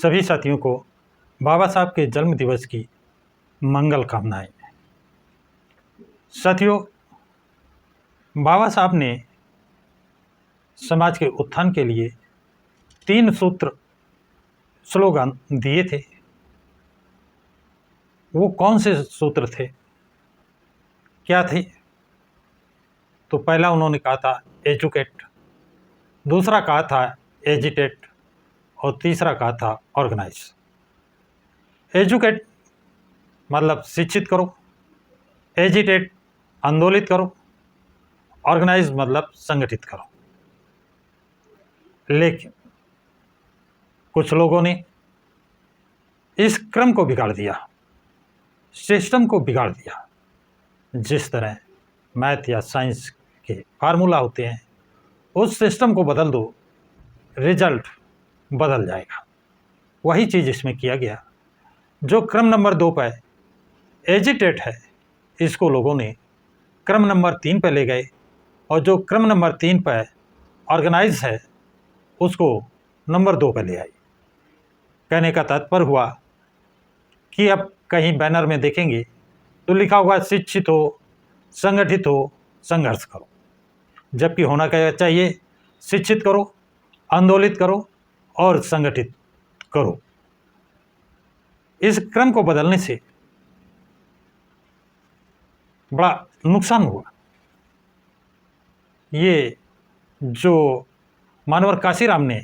सभी साथियों को बाबा साहब के जन्म दिवस की मंगल कामनाएं। साथियों, बाबा साहब ने समाज के उत्थान के लिए 3 सूत्र स्लोगन दिए थे। वो कौन से सूत्र थे, क्या थे? तो पहला उन्होंने कहा था एजुकेट, दूसरा कहा था एजिटेट और तीसरा कहा था ऑर्गेनाइज। एजुकेट मतलब शिक्षित करो, एजिटेट आंदोलित करो, ऑर्गेनाइज मतलब संगठित करो। लेकिन कुछ लोगों ने इस क्रम को बिगाड़ दिया, सिस्टम को बिगाड़ दिया। जिस तरह मैथ या साइंस के फार्मूला होते हैं, उस सिस्टम को बदल दो, रिजल्ट बदल जाएगा। वही चीज़ इसमें किया गया। जो क्रम नंबर 2 पर एजिटेट है, इसको लोगों ने क्रम नंबर 3 पर ले गए, और जो क्रम नंबर 3 पर ऑर्गेनाइज है, उसको नंबर 2 पर ले आई। कहने का तात्पर्य हुआ कि अब कहीं बैनर में देखेंगे तो लिखा होगा शिक्षित हो, संगठित हो, संघर्ष करो। जबकि होना क्या चाहिए? शिक्षित करो, आंदोलित करो और संगठित करो। इस क्रम को बदलने से बड़ा नुकसान हुआ। ये जो मानवर काशीराम ने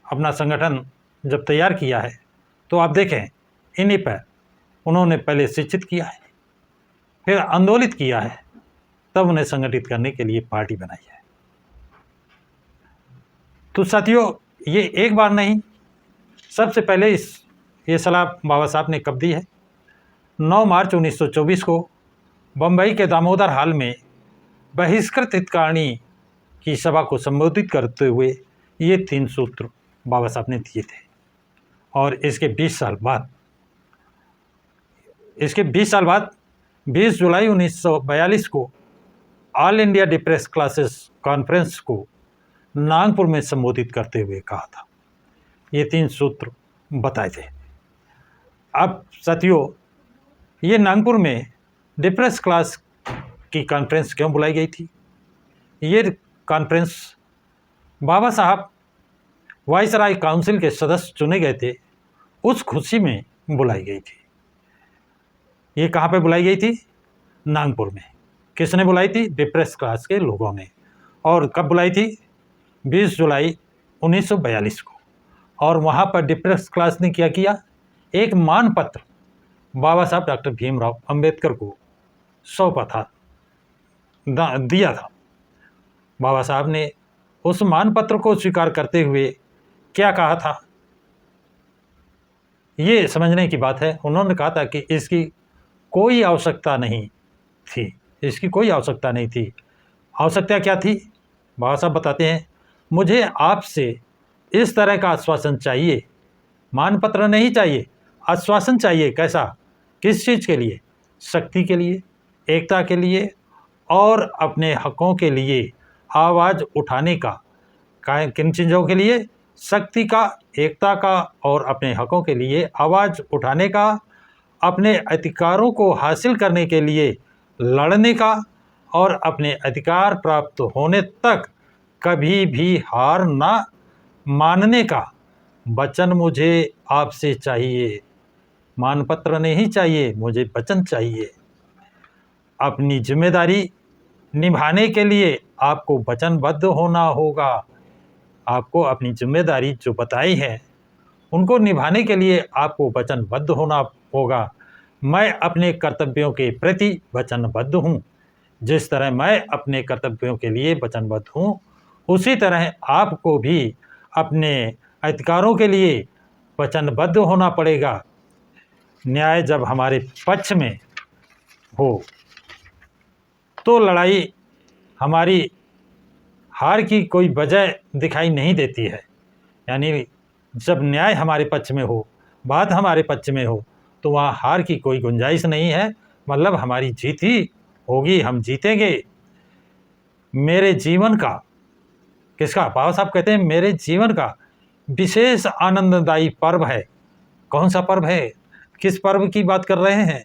अपना संगठन जब तैयार किया है, तो आप देखें इन्हीं पर उन्होंने पहले शिक्षित किया है, फिर आंदोलित किया है, तब उन्हें संगठित करने के लिए पार्टी बनाई है। तो साथियों, ये एक बार नहीं, सबसे पहले ये सलाह बाबा साहब ने कब दी है? 9 मार्च 1924 को बम्बई के दामोदर हॉल में बहिष्कृत हितकारिणी की सभा को संबोधित करते हुए ये 3 सूत्र बाबा साहब ने दिए थे। और इसके 20 साल बाद 20 जुलाई 1942 को all India depressed classes conference को नागपुर में संबोधित करते हुए कहा था। ये 3 सूत्र बताए थे। अब साथियों, ये नागपुर में डिप्रेस्ड क्लास की कॉन्फ्रेंस क्यों बुलाई गई थी? ये कॉन्फ्रेंस बाबा साहब वाइसराय काउंसिल के सदस्य चुने गए थे, उस खुशी में बुलाई गई थी। ये कहाँ पे बुलाई गई थी? नागपुर में। किसने बुलाई थी? डिप्रेस्ड क्लास के लोगों ने। और कब बुलाई थी? 20 जुलाई 1942 को। और वहाँ पर डिप्रेस्ड क्लास ने क्या किया? एक मान पत्र बाबा साहब डॉक्टर भीमराव अंबेडकर को सौंपा था, दिया था। बाबा साहब ने उस मान पत्र को स्वीकार करते हुए क्या कहा था? ये समझने की बात है। उन्होंने कहा था कि इसकी कोई आवश्यकता नहीं थी, इसकी कोई आवश्यकता नहीं थी। आवश्यकता क्या थी? बाबा साहब बताते हैं, मुझे आपसे इस तरह का आश्वासन चाहिए, मानपत्र नहीं चाहिए, आश्वासन चाहिए। कैसा? किस चीज़ के लिए? शक्ति के लिए, एकता के लिए और अपने हकों के लिए आवाज़ उठाने का। किन चीज़ों के लिए? शक्ति का, एकता का और अपने हकों के लिए आवाज़ उठाने का, अपने अधिकारों को हासिल करने के लिए लड़ने का और अपने अधिकार प्राप्त होने तक कभी भी हार ना मानने का वचन मुझे आपसे चाहिए। मानपत्र नहीं चाहिए, मुझे वचन चाहिए। अपनी जिम्मेदारी निभाने के लिए आपको वचनबद्ध होना होगा। आपको अपनी जिम्मेदारी जो बताई है, उनको निभाने के लिए आपको वचनबद्ध होना होगा। मैं अपने कर्तव्यों के प्रति वचनबद्ध हूँ। जिस तरह मैं अपने कर्तव्यों के लिए वचनबद्ध हूँ, उसी तरह आपको भी अपने अधिकारों के लिए वचनबद्ध होना पड़ेगा। न्याय जब हमारे पक्ष में हो तो लड़ाई हमारी हार की कोई वजह दिखाई नहीं देती है। यानी जब न्याय हमारे पक्ष में हो, बात हमारे पक्ष में हो, तो वहाँ हार की कोई गुंजाइश नहीं है। मतलब हमारी जीत ही होगी, हम जीतेंगे। मेरे जीवन का, किसका? बाबा साहब कहते हैं मेरे जीवन का विशेष आनंददायी पर्व है। कौन सा पर्व है, किस पर्व की बात कर रहे हैं?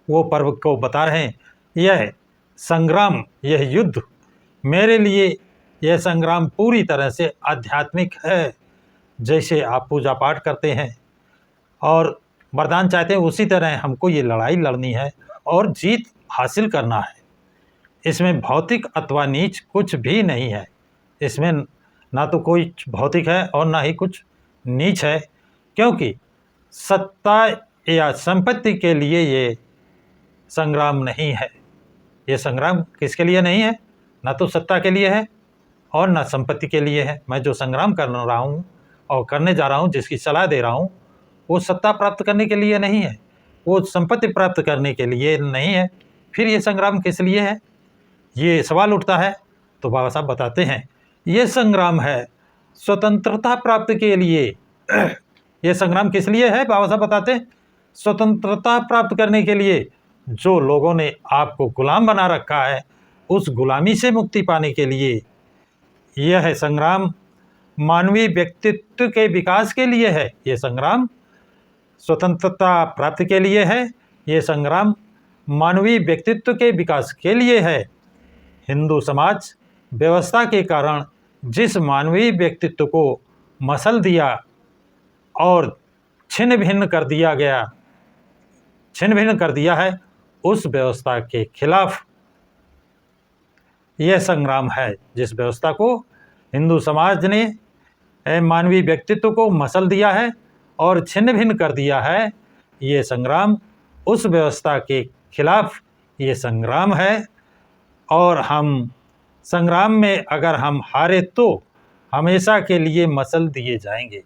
वो पर्व को बता रहे हैं। यह संग्राम, यह युद्ध मेरे लिए, यह संग्राम पूरी तरह से आध्यात्मिक है। जैसे आप पूजा पाठ करते हैं और वरदान चाहते हैं, उसी तरह हमको ये लड़ाई लड़नी है और जीत हासिल करना है। इसमें भौतिक अथवा नीच कुछ भी नहीं है। इसमें ना तो कोई भौतिक है और ना ही कुछ नीच है, क्योंकि सत्ता या संपत्ति के लिए ये संग्राम नहीं है। ये संग्राम किसके लिए नहीं है? ना तो सत्ता के लिए है और ना संपत्ति के लिए है। मैं जो संग्राम कर रहा हूँ और करने जा रहा हूँ, जिसकी सलाह दे रहा हूँ, वो सत्ता प्राप्त करने के लिए नहीं है, वो संपत्ति प्राप्त करने के लिए नहीं है। फिर ये संग्राम किस लिए है? ये सवाल उठता है। तो बाबा साहब बताते हैं, ये संग्राम है स्वतंत्रता प्राप्त के लिए। ये संग्राम किस लिए है? बाबा साहब बताते हैं, स्वतंत्रता प्राप्त करने के लिए। जो लोगों ने आपको गुलाम बना रखा है, उस गुलामी से मुक्ति पाने के लिए यह संग्राम मानवीय व्यक्तित्व के विकास के लिए है। ये संग्राम स्वतंत्रता प्राप्ति के लिए है। ये संग्राम मानवीय व्यक्तित्व के विकास के लिए है। हिंदू समाज व्यवस्था के कारण जिस मानवीय व्यक्तित्व को मसल दिया और छिन्न भिन्न कर दिया है, उस व्यवस्था के खिलाफ यह संग्राम है। जिस व्यवस्था को हिंदू समाज ने मानवीय व्यक्तित्व को मसल दिया है और छिन्न भिन्न कर दिया है, ये संग्राम उस व्यवस्था के खिलाफ ये संग्राम है। और हम संग्राम में अगर हम हारे तो हमेशा के लिए मसल दिए जाएंगे।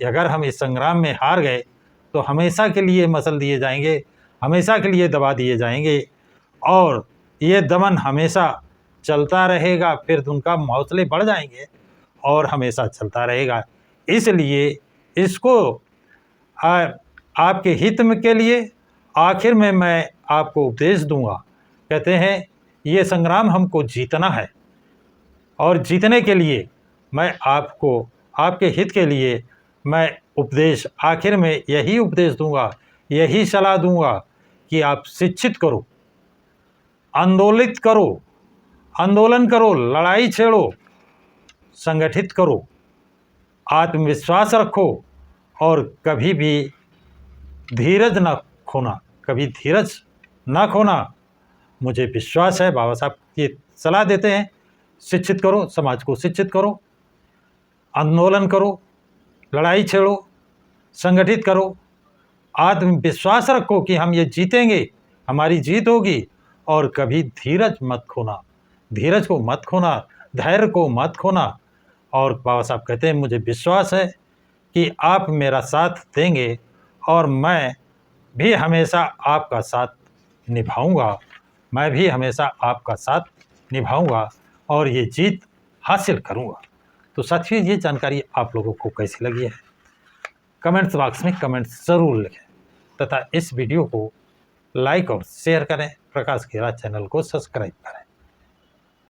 अगर हम इस संग्राम में हार गए तो हमेशा के लिए मसल दिए जाएंगे, हमेशा के लिए दबा दिए जाएंगे और ये दमन हमेशा चलता रहेगा। फिर उनका हौसले बढ़ जाएंगे और हमेशा चलता रहेगा। इसलिए इसको आपके हित में के लिए आखिर में मैं आपको उपदेश दूंगा। कहते हैं ये संग्राम हमको जीतना है और जीतने के लिए मैं आपको, आपके हित के लिए मैं उपदेश आखिर में यही उपदेश दूंगा, यही सलाह दूंगा कि आप शिक्षित करो, आंदोलित करो, आंदोलन करो, लड़ाई छेड़ो, संगठित करो, आत्मविश्वास रखो और कभी भी धीरज न खोना, कभी धीरज न खोना। मुझे विश्वास है बाबा साहब ये सलाह देते हैं, शिक्षित करो, समाज को शिक्षित करो, आंदोलन करो, लड़ाई छेड़ो, संगठित करो, आत्मविश्वास रखो कि हम ये जीतेंगे, हमारी जीत होगी। और कभी धीरज मत खोना, धीरज को मत खोना, धैर्य को मत खोना। और बाबा साहब कहते हैं मुझे विश्वास है कि आप मेरा साथ देंगे और मैं भी हमेशा आपका साथ निभाऊंगा, मैं भी हमेशा आपका साथ निभाऊंगा और ये जीत हासिल करूंगा। तो साथियों, ये जानकारी आप लोगों को कैसी लगी है? कमेंट्स बॉक्स में कमेंट्स ज़रूर लिखें तथा इस वीडियो को लाइक और शेयर करें। प्रकाश खेरा चैनल को सब्सक्राइब करें।